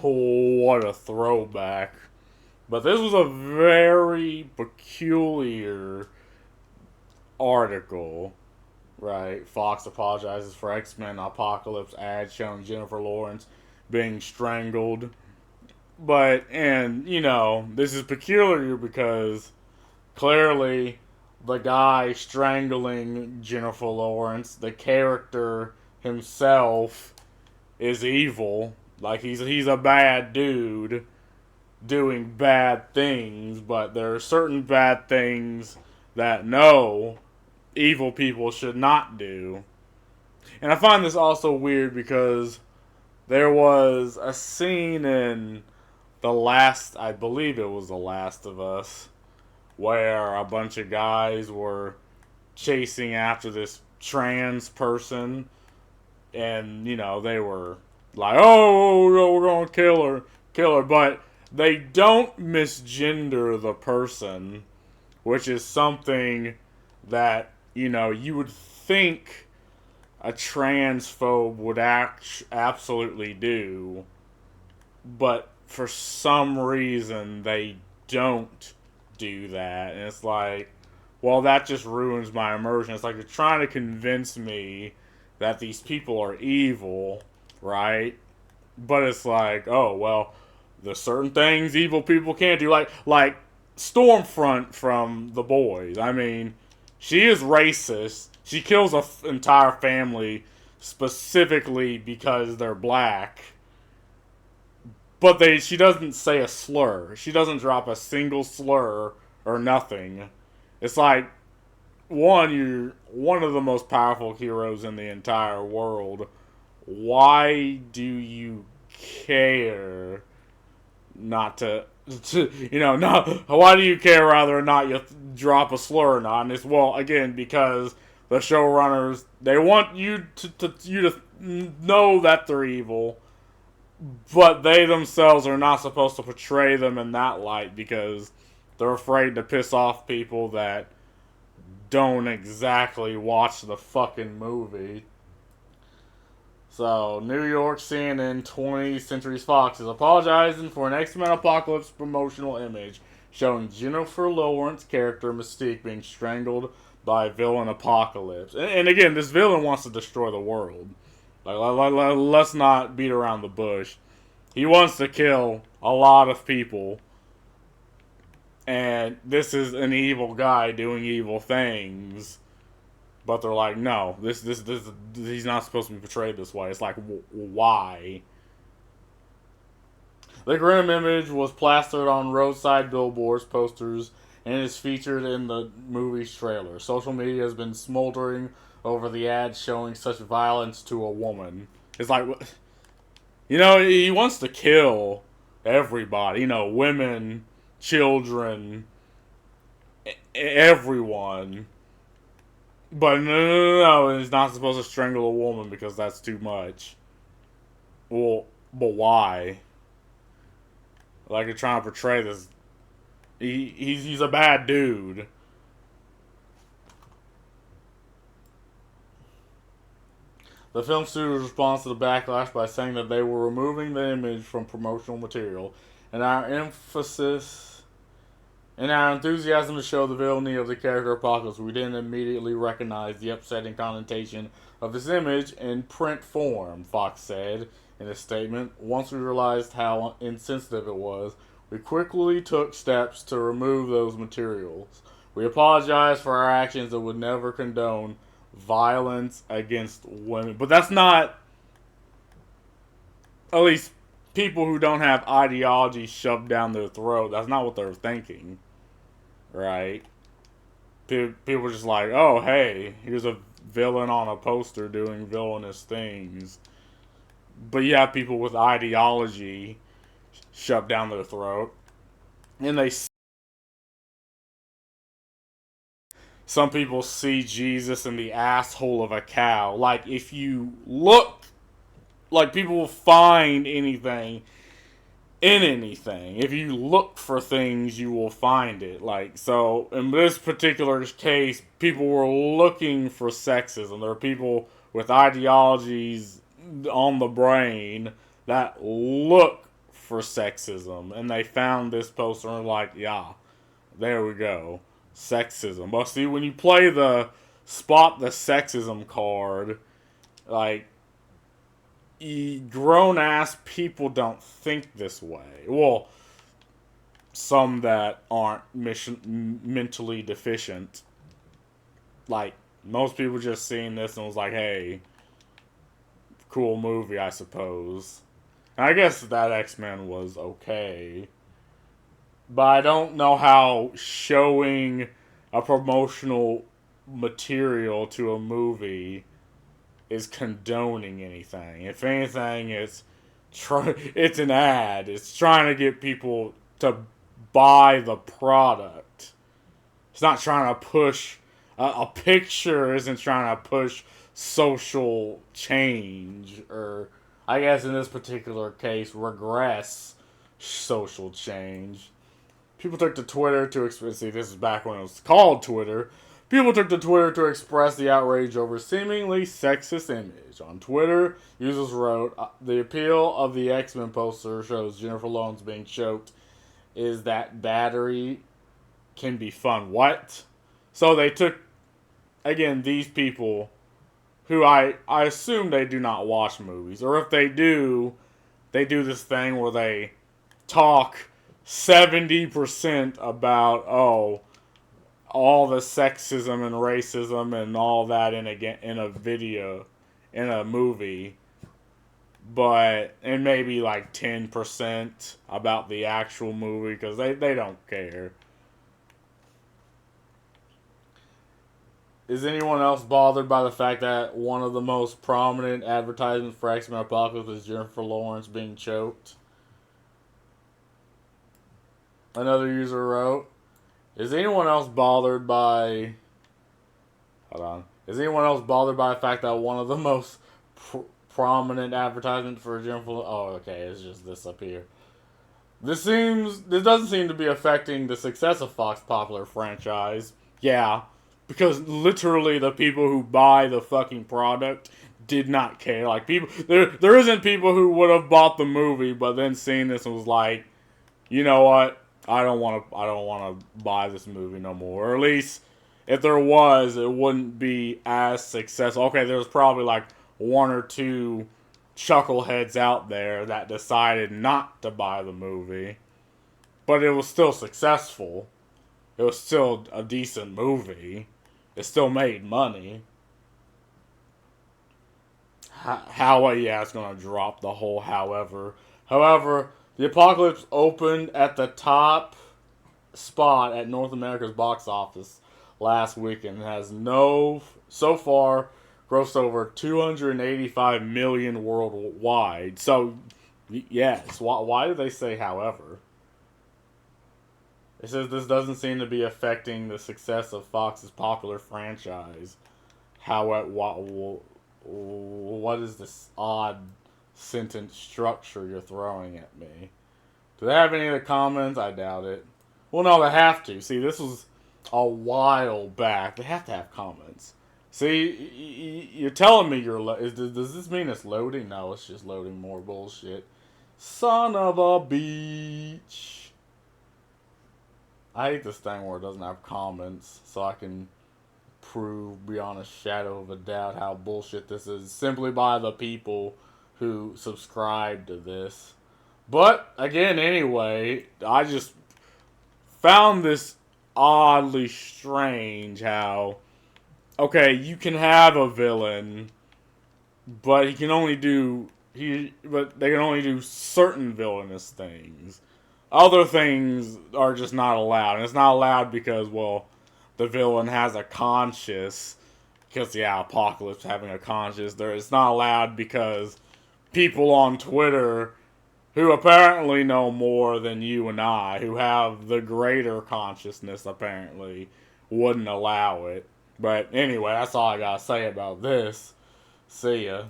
what a throwback. But this was a very peculiar article, right? Fox apologizes for X-Men Apocalypse ad showing Jennifer Lawrence being strangled. But, and, this is peculiar because clearly the guy strangling Jennifer Lawrence, the character himself, is evil. Like, he's a bad dude doing bad things, but there are certain bad things that no evil people should not do. And I find this also weird because there was a scene in I believe it was The Last of Us, where a bunch of guys were chasing after this trans person, and they were like, "Oh, no, we're gonna kill her," but they don't misgender the person, which is something that you would think a transphobe would absolutely do, but for some reason they don't do that, and it's like, well, that just ruins my immersion. It's like you're trying to convince me that these people are evil, right? But it's like, oh well, there's certain things evil people can't do, like Stormfront from The Boys. I mean, she is racist. She kills an entire family specifically because they're black. But she doesn't say a slur. She doesn't drop a single slur or nothing. It's like, you're one of the most powerful heroes in the entire world. Why do you care not no, why do you care whether or not you drop a slur or not? And it's, well, again, because the showrunners, they want you to know that they're evil, but they themselves are not supposed to portray them in that light because they're afraid to piss off people that don't exactly watch the fucking movie. So, New York CNN 20th Century Fox is apologizing for an X-Men Apocalypse promotional image showing Jennifer Lawrence character Mystique being strangled by villain Apocalypse. And again, this villain wants to destroy the world. Let's not beat around the bush. He wants to kill a lot of people. And this is an evil guy doing evil things. But they're like, no, this he's not supposed to be portrayed this way. It's like, why? The grim image was plastered on roadside billboards, posters, and is featured in the movie's trailer. Social media has been smoldering over the ad showing such violence to a woman. It's like, he wants to kill everybody. Women, children, everyone. But no, he's not supposed to strangle a woman because that's too much. Well, but why? Like, you're trying to portray this. He's a bad dude. The film studio's response to the backlash by saying that they were removing the image from promotional material, and our enthusiasm to show the villainy of the character Apocalypse, we didn't immediately recognize the upsetting connotation of this image in print form, Fox said in a statement. Once we realized how insensitive it was, we quickly took steps to remove those materials. We apologize for our actions and would never condone violence against women. But that's not, at least people who don't have ideology shoved down their throat, that's not what they're thinking. Right? People are just like, oh, hey, here's a villain on a poster doing villainous things. But you have people with ideology shoved down their throat. And some people see Jesus in the asshole of a cow. Like, if you look, like, people will find anything in anything. If you look for things, you will find it. Like, so in this particular case, people were looking for sexism. There are people with ideologies on the brain that look for sexism, and they found this poster and were like, yeah, there we go, sexism. But see, when you play the spot the sexism card, like, grown ass people don't think this way. Well, some that aren't mentally deficient. Like, most people just seen this and was like, hey, cool movie, I suppose. And I guess that X-Men was okay. But I don't know how showing a promotional material to a movie is condoning anything. If anything, it's an ad. It's trying to get people to buy the product. It's not trying to push a picture. Isn't trying to push social change, or I guess in this particular case, regress social change. People took to Twitter to express. See, this is back when it was called Twitter. People took to Twitter to express the outrage over seemingly sexist image. On Twitter, users wrote, "The appeal of the X-Men poster shows Jennifer Lawrence being choked. Is that battery can be fun?" What? So they took, again, these people who I assume they do not watch movies. Or if they do this thing where they talk 70% about, all the sexism and racism and all that in a video, in a movie, and maybe like 10% about the actual movie, because they don't care. Is anyone else bothered by the fact that one of the most prominent advertisements for X-Men Apocalypse is Jennifer Lawrence being choked? Another user wrote, is anyone else bothered by... Hold on. Is anyone else bothered by the fact that one of the most prominent advertisements for Jennifer... Oh, okay, it's just this up here. This doesn't seem to be affecting the success of Fox's popular franchise. Yeah, because literally the people who buy the fucking product did not care. Like, people... There isn't people who would have bought the movie, but then seen this and was like, you know what? I don't want to buy this movie no more. Or at least, if there was, it wouldn't be as successful. Okay, there was probably like one or two chuckleheads out there that decided not to buy the movie. But it was still successful. It was still a decent movie. It still made money. Yeah, it's going to drop the whole however. However, the Apocalypse opened at the top spot at North America's box office last weekend and has so far grossed over $285 million worldwide. So, yes, why do they say however? It says this doesn't seem to be affecting the success of Fox's popular franchise. What is this odd sentence structure you're throwing at me? Do they have any of the comments? I doubt it. Well, no, they have to. See, this was a while back. They have to have comments. See, you're telling me does this mean it's loading? No, it's just loading more bullshit. Son of a bitch. I hate this thing where it doesn't have comments, so I can prove beyond a shadow of a doubt how bullshit this is simply by the people who subscribe to this. But, again, anyway, I just found this oddly strange how, okay, you can have a villain, but they can only do certain villainous things. Other things are just not allowed. And it's not allowed because, well, the villain has a conscience. Because, yeah, Apocalypse having a conscience. It's not allowed because people on Twitter who apparently know more than you and I, who have the greater consciousness apparently, wouldn't allow it. But anyway, that's all I gotta say about this. See ya.